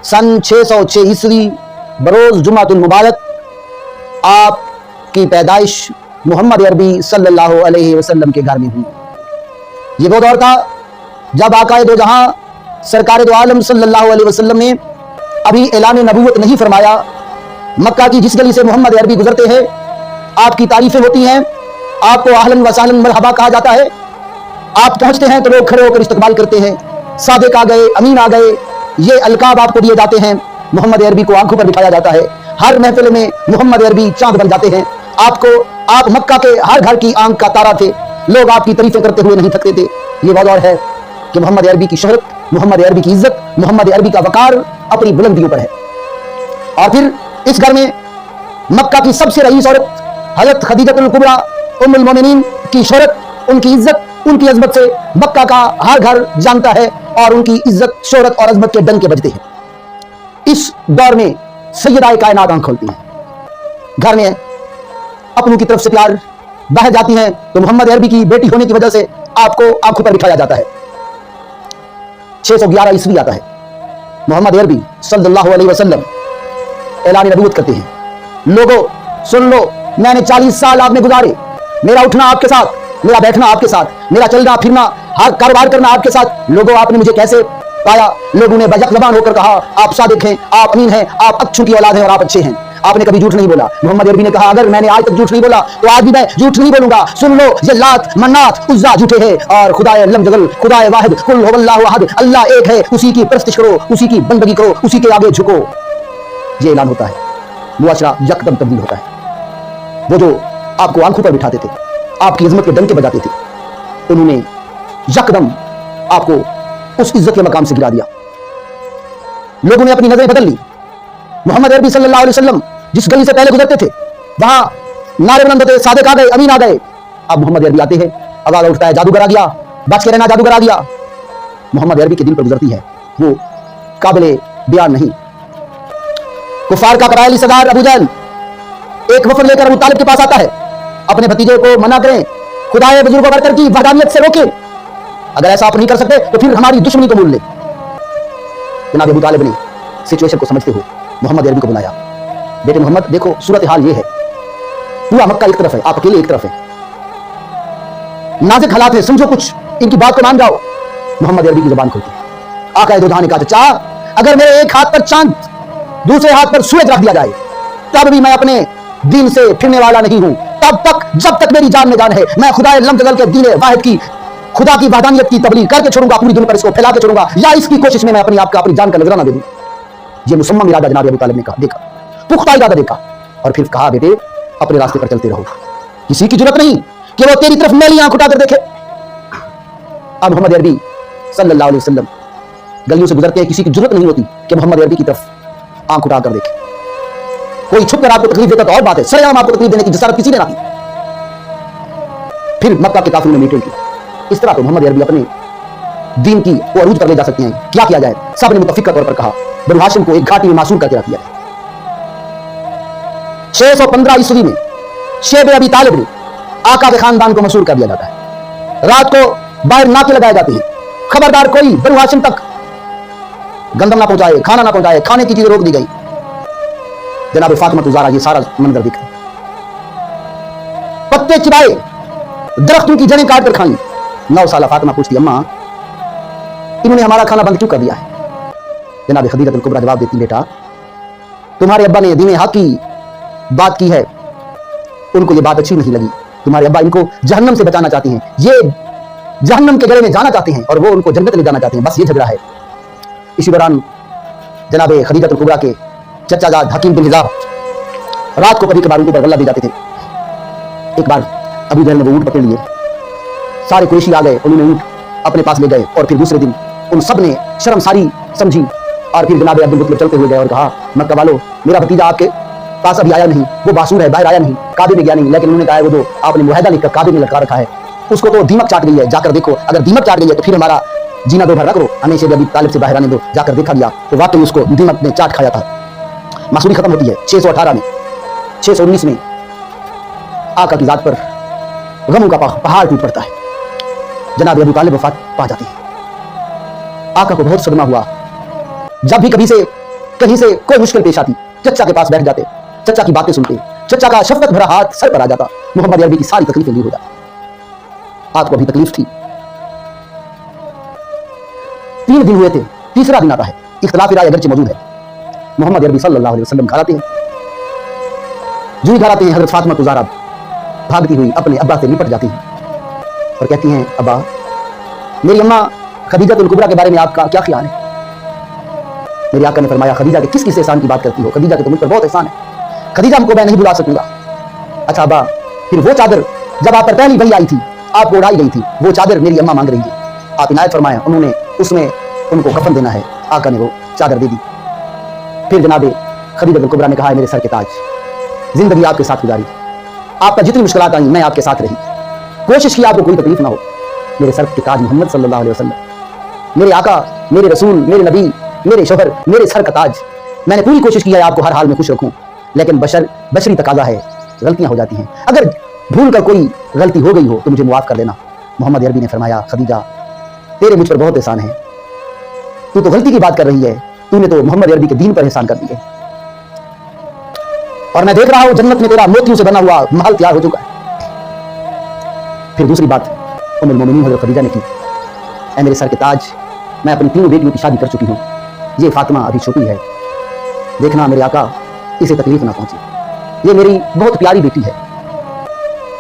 सन 606 ईस्वी बरोज जुमातुल मुबारक आपकी पैदाइश मोहम्मद अरबी सल्लल्लाहु अलैहि वसल्लम के घर में हुई। ये वो दौर था जब आकाए दो जहां सरकार दो आलम सल्लल्लाहु अलैहि वसल्लम ने अभी ऐलान नबूवत नहीं फरमाया। मक्का की जिस गली से मोहम्मद अरबी गुजरते हैं आपकी तारीफें होती हैं, आपको आहलन व सहलन मरहबा कहा जाता है। आप पहुंचते हैं तो लोग खड़े होकर इस्तकबाल करते हैं। सादिक आ गए, अमीन आ गए, ये अलकाब आपको दिए जाते हैं। मोहम्मद अरबी को आंखों पर बिठाया जाता है। हर महफिल में मोहम्मद अरबी चांद बन जाते हैं। आप मक्का के हर घर की आंख का तारा थे। लोग आपकी तारीफें करते हुए नहीं थकते थे। ये वो दौर है कि मोहम्मद अरबी की शोहरत, मोहम्मद अरबी की इज्जत, मोहम्मद अरबी का वकार अपनी बुलंदियों पर है। और फिर इस घर में मक्का की सबसे रईस औरत हजरत खदीजतुल कुबरा उम्मुल मोमिनीन की शोहरत, उनकी इज्जत, उनकी अजमत से मक्का का हर घर जानता है और उनकी इज्जत, शोहरत और अजमत के डंके बजते हैं। इस दौर में सैयदाए कायनात आंख खोलती हैं। घर में अपनों की तरफ से प्यार बह जाती हैं तो मोहम्मद अरबी की बेटी होने की वजह से आपको आंखों पर बिठाया जाता है। 611 ईस्वी आता है। मोहम्मद अरबी सल्लल्लाहु अलैहि वसल्लम ऐलान नबूवत करते हैं। लोगों सुन लो, मैंने 40 साल आपने गुजारे, मेरा उठना आपके साथ, मेरा बैठना आपके साथ, मेरा चलना फिरना, हर कारोबार करना आपके साथ। लोगों आपने मुझे कैसे पाया? लोगों ने बजक ज़बान होकर कहा आप सादिक हैं, आप अमीन हैं, आप अच्छों की औलाद हैं और आप अच्छे हैं। आपने कभी झूठ नहीं बोला। मोहम्मद अरबी ने कहा अगर मैंने आज तक झूठ नहीं बोला तो आज भी मैं झूठ नहीं बोलूंगा। सुन लो, ये लात मन्नात उज़्ज़ा झूठे हैं और खुदाए लम जगल खुदाए वाहिद कुल हुवल्लाहु अहद, अल्लाह एक है, उसी की परस्तिश करो, उसी की बंदगी करो, उसी के आगे झुको। ये ऐलान होता है। मुआशरा यकदम तब्दील होता है। वो जो आपको आंखों पर बिठाते थे, आपकी इज्जत के डंके बजाते थे, उन्होंने यकदम आपको उस इज्जत के मकाम से गिरा दिया। लोगों ने अपनी नजरें बदल ली। मोहम्मद अरबी सल्लल्लाहु अलैहि वसल्लम जिस गली से पहले गुजरते थे वहां नारे बुलंद होते, सादिक आ गए, अमीन आ गए। अब मोहम्मद अरबी आते हैं, आवाज उठता है जादूगर आ गया, बच के रहना जादूगर आ गया। मोहम्मद अरबी के दिल पर गुजरती है, वो काबिले बयान नहीं। कुफार का कबायली सरदार अबू जहल एक वफद लेकर अबू तालिब के पास आता है। अपने भतीजे को मना करें, खुदाए बुजुर्गों बरतर की वहदानियत से रोके। अगर ऐसा आप नहीं कर सकते तो फिर हमारी दुश्मनी को मोल ले। जनाब अबू तालिब ने सिचुएशन को समझते हुए मोहम्मद अरबी को बुलाया। बेटे मोहम्मद, देखो सूरत हाल ये है, पूरा मक्का एक तरफ है, आप अकेले एक तरफ है, नाजुक हालात है, समझो कुछ, इनकी बात को मान जाओ। मोहम्मद अरबी की जुबान खुलती है। आका दो जहां ने कहा चाचा, अगर मेरे एक हाथ पर चांद दूसरे हाथ पर सूरज रख दिया जाए तब भी मैं अपने दीन से फिरने वाला नहीं हूं। तब तक जब तक मेरी जान में जान है, मैं खुदाए लम जगल के दीन वाहिद की, खुदा की वहदानियत की तबलीग करके छोड़ूंगा, पूरी दुनिया पर इसको फैला के छोड़ूंगा, या इसकी कोशिश में मैं अपनी आप का अपनी जान का नजराना दे दूं। ये मुसम्मम इरादा जनाब अबू तालिब ने देखा, पुख्ता इरादा देखा और फिर कहा बेटे अपने रास्ते पर चलते रहो, किसी की जरूरत नहीं कि वो तेरी तरफ मैली आंख उठाकर देखे। अब मोहम्मद अरबी सल्लल्लाहु अलैहि वसल्लम गलियों से गुजरते हैं, किसी की जरूरत नहीं होती कि मोहम्मद अरबी की तरफ आंख उठाकर देखे। कोई छुप कर आपको तकलीफ देता तो और बात है, सरेआम आपको तकलीफ देने की जसारत किसी ने ना की। फिर मक्का के काफिरों ने मीटिंग की। इस तरह तो मोहम्मद अरबी अपने दीन की वो अरूज पर ले जा सकते हैं। क्या किया जाए? सब ने मुतफिक के तौर पर कहा बनु हाशिम को एक घाटी में मासूर करके रख दिया जाए। 615 ईस्वी में शेब अबी तालिब ने आका के खानदान को मशहूर कर दिया जाता है। रात को बाहर नाके लगाए जाते हैं, खबरदार कोई बनु हाशिम तक गंदम ना पहुंचाए, खाना ना पहुंचाए, खाने की चीजें रोक दी गई। जनाब फातिमा तुज़ारा ये सारा मंजर दिखा, पत्ते चिबाए, दरख्तों की जड़ें काट कर खाई। 9 साल फातिमा पूछती अम्मा इन्होंने हमारा खाना बंद क्यों कर दिया है? जनाब खदीजतुल कुबरा जवाब देती बेटा तुम्हारे अब्बा ने दीन हक की बात की है, उनको ये बात अच्छी नहीं लगी। तुम्हारे अब्बा इनको जहन्नम से बचाना चाहते हैं, ये जहन्नम के गले में जाना चाहते हैं और वो उनको जन्नत ले जाना चाहते हैं, बस ये झगड़ा है। इसी दौरान जनाब खदीजतुल कुबरा के चचा जाद हकीम बिन हिजाब रात को कभी कभार उनके ऊपर गल्ला दे जाते थे। एक बार अबू जहल ने वो ऊँट पकड़ लिए, सारे कुरैशी आ गए, उन्होंने ऊँट अपने पास ले गए और फिर दूसरे दिन उन सब ने शर्मसारी समझी और फिर जनाब अब्दुल मुत्तलिब चलते हुए गए और कहा मक्का वालों मेरा भतीजा आपके पास अभी आया नहीं, वो बासूर है, बाहर आया नहीं, काबे में गया नहीं, लेकिन उन्होंने कहा वो जो आपने मुआहदा लिखकर काबे में लटका रखा है उसको तो दीमक चाट गई है, जाकर देखो, अगर दीमक चाट गई है तो फिर हमारा जीना दो भर करो, हमें से अभी तालिब से बाहर आने दो। जाकर देखा गया तो वाकई उसको दीमक ने चाट खाया था। मासूरी खत्म होती है 618 में। 619 में आका की जात पर गमों का पहाड़ टूट पड़ता है। जनाब अबू तालिब वफात पा जाते हैं। आका को बहुत सदमा हुआ। जब भी कभी से कहीं से कोई मुश्किल पेश आती, चचा के पास बैठ जाते, चचा की बातें सुनते, चचा का शफकत भरा हाथ सर पर आ जाता, मोहम्मद अरबी की सारी तकलीफें दूर हो जाती। आपको अभी तकलीफ थी, 3 दिन हुए थे, तीसरा दिन आता है, इख्तिलाफ राय अगरचे मौजूद है। मोहम्मद अरबी सल्लल्लाहु अलैहि वसल्लम घर आते हैं, जो ही घर आते हैं हजरत फातिमा ज़हरा भागती हुई अपने अब्बा से निपट जाती हैं और कहती हैं, अब्बा, मेरी अम्मा खदीजतुल कुबरा के बारे में आपका क्या ख्याल है? मेरे आका ने फरमाया, खदीजा के किस किस एहसान की बात करती हो? खदीजा के तो मुझ पर बहुत एहसान है, खदीजा को मैं नहीं भुला सकूंगा। अच्छा अब्बा, फिर वो चादर जब आप पर पहली वही आई थी, आपको उड़ाई गई थी, वो चादर मेरी अम्मा मांग रही है, आप इनायत फरमाया, उन्होंने उसमें उनको कफन देना है। आका ने वो चादर दे दी। फिर जनाबे खदीजतुल कुबरा ने कहा, मेरे सर के ताज, जिंदगी आपके साथ गुजारी, आपका जितनी मुश्किलात आई मैं आपके साथ रही, कोशिश की आपको कोई तकलीफ ना हो। मेरे सर के ताज मोहम्मद सल्लल्लाहु अलैहि वसल्लम, मेरे आका, मेरे रसूल, मेरे नबी, मेरे शोहर, मेरे सर का ताज, मैंने पूरी कोशिश की है आपको हर हाल में खुश रखूं, लेकिन बशरी तकाजा है, गलतियां हो जाती हैं, अगर भूल कर कोई गलती हो गई हो तो मुझे मुआफ कर देना। मोहम्मद अरबी ने फरमाया, खदीजा, तेरे मुझ पर बहुत एहसान है, तू तो गलती की बात कर रही है, तूने तो मोहम्मद अरबी के दीन पर एहसान कर दिए, और मैं देख रहा हूं जन्नत में तेरा मोतियों से बना हुआ महल तैयार हो चुका है। फिर दूसरी बात उम्मुल मोमिनीन हज़रत खदीजा ने की, ऐ मेरे सर के ताज, मैं अपनी 3 बेटियों की शादी कर चुकी हूँ, ये फातिमा अभी छोटी है, देखना मेरे आका इसे तकलीफ ना पहुंचे, ये मेरी बहुत प्यारी बेटी है,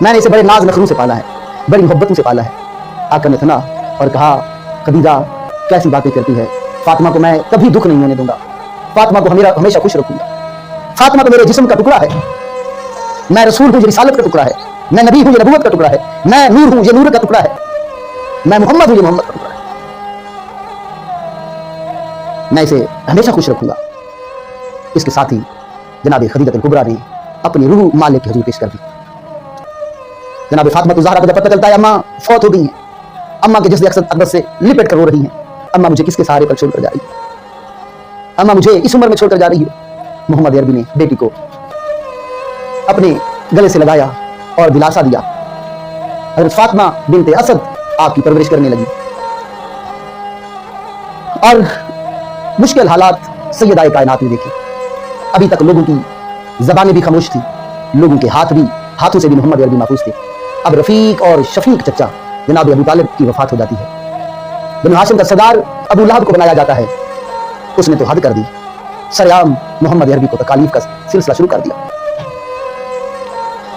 मैंने इसे बड़े नाज नखरों से पाला है, बड़ी मोहब्बतों से पाला है। आका ने सुना और कहा, खदीजा कैसी बातें करती है, फातिमा को मैं कभी दुख नहीं होने दूंगा, फातिमा को हमेशा खुश रखूंगा, फातिमा तो मेरे जिस्म का टुकड़ा है, मैं रसूल हूं, ये रिसालत का टुकड़ा है, मैं नबी हूं, ये नबूवत का टुकड़ा है, मैं नूर हूं, ये नूर का टुकड़ा है, मैं मोहम्मद हूं, ये मोहम्मद का टुकड़ा है, मैं इसे हमेशा खुश रखूंगा। इसके साथ ही जनाब खदीजतुल कुबरा ने अपनी रूह मालिक के हुजूर पेश कर दी। जनाब फातिमा ज़हरा को जब पता चलता है अम्मा फौत हो गई हैं, अम्मा के जिस्म अक़दस से लिपट कर रो रही हैं, अम्मा मुझे किसके सहारे पर छोड़कर जा रही है, अम्मा मुझे इस उम्र में छोड़कर जा रही है। मोहम्मद अरबी ने बेटी को अपने गले से लगाया और दिलासा दिया। हज़रत फातिमा बिन्ते असद आपकी परवरिश करने लगी, और मुश्किल हालात सैयदा कायनात ने देखे। अभी तक लोगों की ज़बानें भी खामोश थी, लोगों के हाथों से भी मोहम्मद अरबी महफूज थे। अब रफीक और शफीक चचा जनाब अबू तालिब की वफात हो जाती है, बनु हाशिम का सरदार अबू लहब को बनाया जाता है, उसने तो हद कर दी, सरेआम मोहम्मद अरबी को तकालीफ का सिलसिला शुरू कर दिया।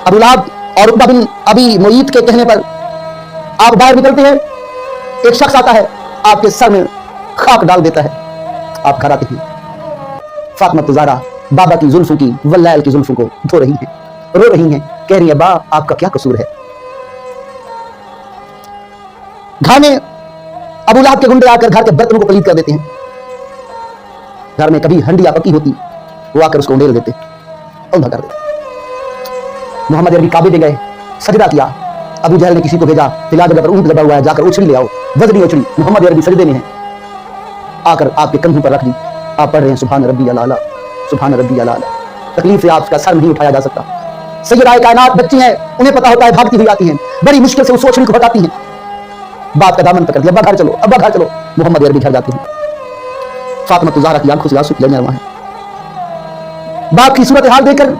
अबू लहब और उक़बा बिन अबी मुईत के कहने पर आप बाहर निकलते हैं, एक शख्स आता है, आपके सर में खाक डाल देता है, आप घर आते हैं, फातिमा ज़हरा बाबा की जुल्फों की वल्लैल की जुल्फों को धो रही हैं, रो रही हैं, कह रही है, बा आपका क्या कसूर है। घर में अबू लहब के गुंडे आकर घर के बर्तनों को पलीद कर देते हैं, घर में कभी हंडिया पकी होती वो आकर उसको उंडेल देते, औंधा कर देते। मोहम्मद अरबी काबे में गए, सजदा किया, अबू जहल ने किसी को भेजा, फिलहाल जगह पर ऊंट दबा हुआ है, जाकर उछली ले आओ, वजनी उछली, मोहम्मद अरबी सजदे में है, आकर आपके कंधों पर रख दी, आप पढ़ रहे हैं सुभान रब्बी अल-आला, सुभान रब्बी अल-आला। तकलीफ से आपका सर नहीं उठाया जा सकता। सैयदा कायनात बच्ची हैं, उन्हें पता होता है, भागती हुई आती हैं, बड़ी मुश्किल से उस ओछली को हटाती हैं, बाप का दामन पकड़ दिया, अब्बा घर चलो, अब्बा घर चलो, मोहम्मद अरबी घर जाते हैं। फातिमा ज़हरा की आंखों से आंसू की लहरें हैं। बाप की सूरत हाल देखकर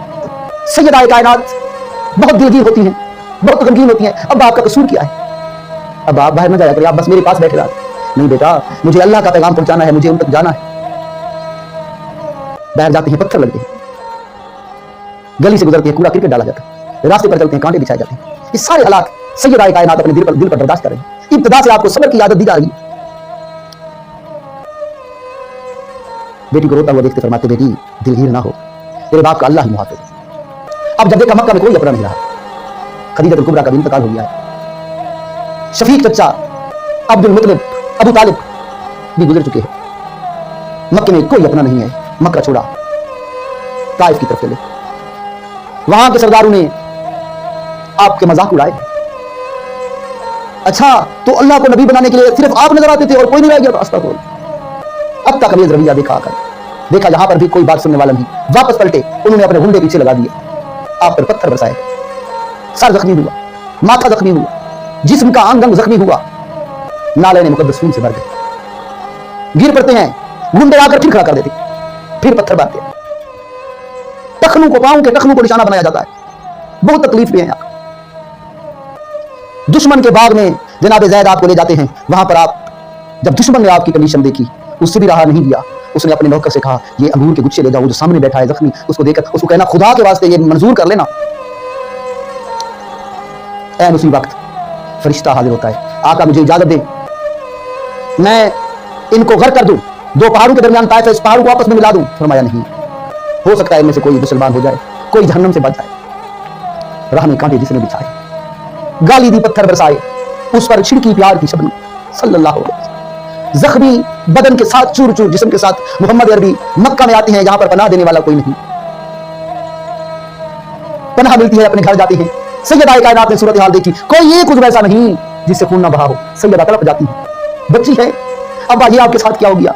सैयदा कायनात बहुत दिलगीर होती हैं, बहुत गमगीन होती हैं। अब आपका कसूर क्या है? अब आप बाहर न जाया करिए, आप बस मेरे पास बैठे रहा। नहीं बेटा, मुझे अल्लाह का पैगाम पहुंचाना है, मुझे उन तक जाना है। बाहर जाते हैं, पत्थर लगते हैं, गली से गुजरते हैं, कूड़ा क्रिकेट डाला जाता है, रास्ते पर चलते हैं, कांटे बिछाए जाते हैं। ये सारे हालात सैयदा कायनात अपने दिल पर बर्दाश्त कर रहे हैं। इब्तिदा से आपको सब्र की आदत दी जा रही है। बेटी को रोता हुआ देखते फरमाते, बेटी दिलगीर ना हो, तेरे बाप का अल्लाह ही मुहाफिज है। अब जब देखा मक्का में कोई अपना नहीं रहा, खदीजतुल कुबरा का भी इंतकाल हो गया है, शफीक चचा अब्दुल मुत्तलिब अबू तालिब भी गुजर चुके हैं, मक्के में कोई अपना नहीं है। मक्का छोड़ा, ताइफ की तरफ चले, वहां के सरदारों ने आपके मजाक उड़ाए। अच्छा, तो अल्लाह को नबी बनाने के लिए सिर्फ आप नजर आते थे और कोई नहीं रह गया? अस्तगफुर। अब तक कभी रवैया देखा यहां पर भी कोई बात सुनने वाला नहीं। वापस पलटे, उन्होंने अपने गुंडे पीछे लगा दिए, आप पर पत्थर बरसाए, सर जख्मी हुआ, माथा जख्मी हुआ, जिस्म का अंग अंग जख्मी हुआ, नाले ने मुकद्दस खून से भर गए, गिर पड़ते हैं, गुंडे आकर फिर खड़ा कर देते, फिर पत्थर मारते हैं, टखनों को, पांव के टखनों को निशाना बनाया जाता है। बहुत तकलीफ भी है यहाँ। दुश्मन के बाग में जनाब ज़ैद आपको ले जाते हैं, वहां पर आप, जब दुश्मन ने आपकी कंडीशन देखी, उससे भी रहा नहीं गया, उसने अपने नौकर से कहा ये अंगूर के गुच्छे ले जाओ, जो सामने बैठा है जख्मी, उसको देकर उसको कहना खुदा के वास्ते ये मंजूर कर लेना। ऐन उसी वक्त फरिश्ता हाजिर होता है, आका मुझे इजाजत दे, मैं इनको घर कर दूं, दो पहाड़ों के दरमियान ताइफ है, इस पहाड़ों को आपस में मिला दूं। फरमाया नहीं, हो सकता है इनमें से कोई मुसलमान हो जाए, कोई जहन्नम से बच जाए। राह में कांटे जिसने बिछाए, गाली दी, पत्थर बरसाए, उस पर छिड़की प्यार की शबनम सल्लल्लाहु अलैहि वसल्लम। जख्मी बदन के साथ, चूर चूर जिस्म के साथ मोहम्मद अरबी मक्का में आते हैं, जहां पर पनाह देने वाला कोई नहीं, पनाह मिलती है, अपने घर जाती है। सैयदा कायनात ने सूरत हाल देखी, कोई ये कुछ वैसा नहीं जिससे खून ना बहा हो। सैयदा तड़प जाती है, बच्ची है, अब्बा ये आपके साथ क्या हो गया?